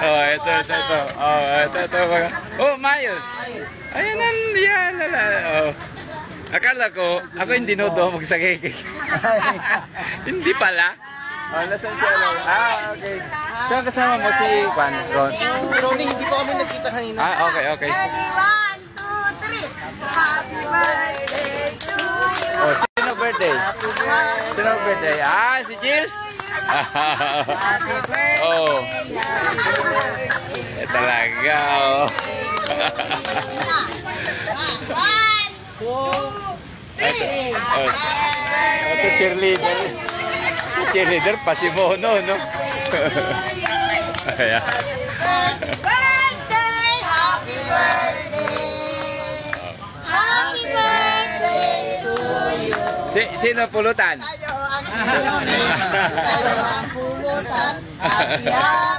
Oh, ito. Oh, ito. Oh, mayos. Ayan, yan. Oh. Akala ko, ako hindi dinodo magsagay. Hindi pala. Oh, nasan si ano? Ah, okay. Saan kasama mo si Juan? Ronnie, hindi ko kami nagkita kanina. Ah, okay. 1, 2, 3. Happy birthday to you. Oh, sino birthday? Sino birthday? Ah, si Jills? Happy birthday. Oh. Talaga, oh. 1, 2, 3. Ito cheerleader. Cheerleader, pasimono, no? Ayan. Happy birthday, happy birthday. Happy birthday to you. Sino pulutan? Tayo ang pulutan. Happy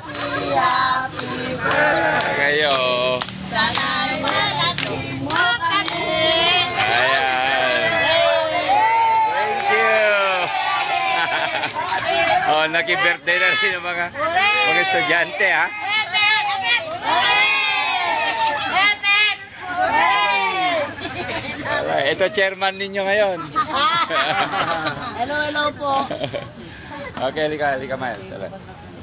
birthday. Kayo. Sana'y malating mo kami. Ayan. Thank you. Oh, naki-birthday na rin yung mga estudyante, ha? Ito chairman ninyo ngayon. Hello po. Okay, halika Miles.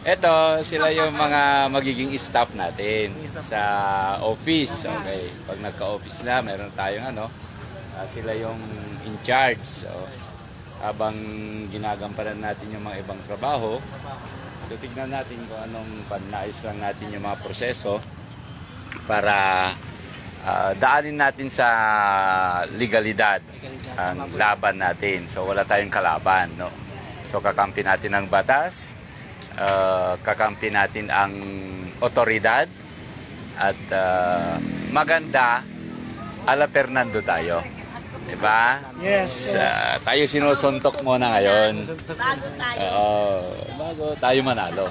Ito, sila yung mga magiging staff natin sa office. Okay, pag nagka-office na, meron tayong sila yung in charge. So, habang ginagampanan natin yung mga ibang trabaho, so tignan natin kung anong panais lang natin yung mga proseso para daanin natin sa legalidad ang laban natin. So wala tayong kalaban, no? So kakampi natin ang batas, kakampi natin ang otoridad, at maganda ala Fernando tayo. Diba? Yes. Tayo sinusuntok muna ngayon. Bago tayo. Bago tayo manalo.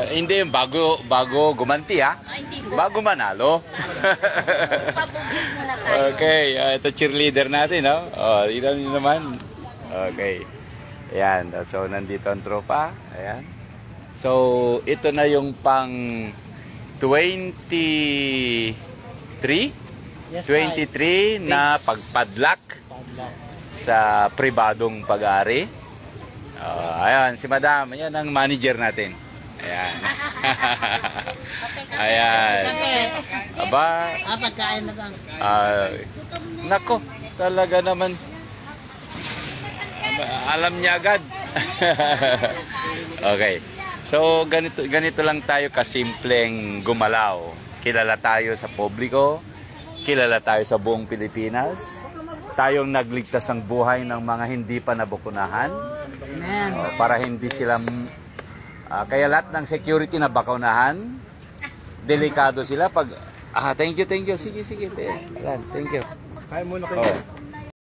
Hindi yung bago gumanti, ha? Bago manalo. Okay, ito cheerleader natin, no? Oh, ilan nyo naman. Okay. Ayan, so nandito ang tropa. Ayan. So, ito na yung pang 23 na pagpadlak sa pribadong pag-ari. Ayan, si Madam. Ayan ang manager natin. Ayan. Ayan. Aba. Pagkain na bang? Nako, talaga naman. Alam niya agad. Okay. So, ganito lang tayo kasimpleng gumalaw. Kilala tayo sa publiko. Kilala tayo sa buong Pilipinas. Tayong nagligtas ng buhay ng mga hindi pa nabakunahan. Para hindi sila... kaya lahat ng security na bakunahan, delikado sila pag... thank you. Sige. Thank you. Kaya muna kayo.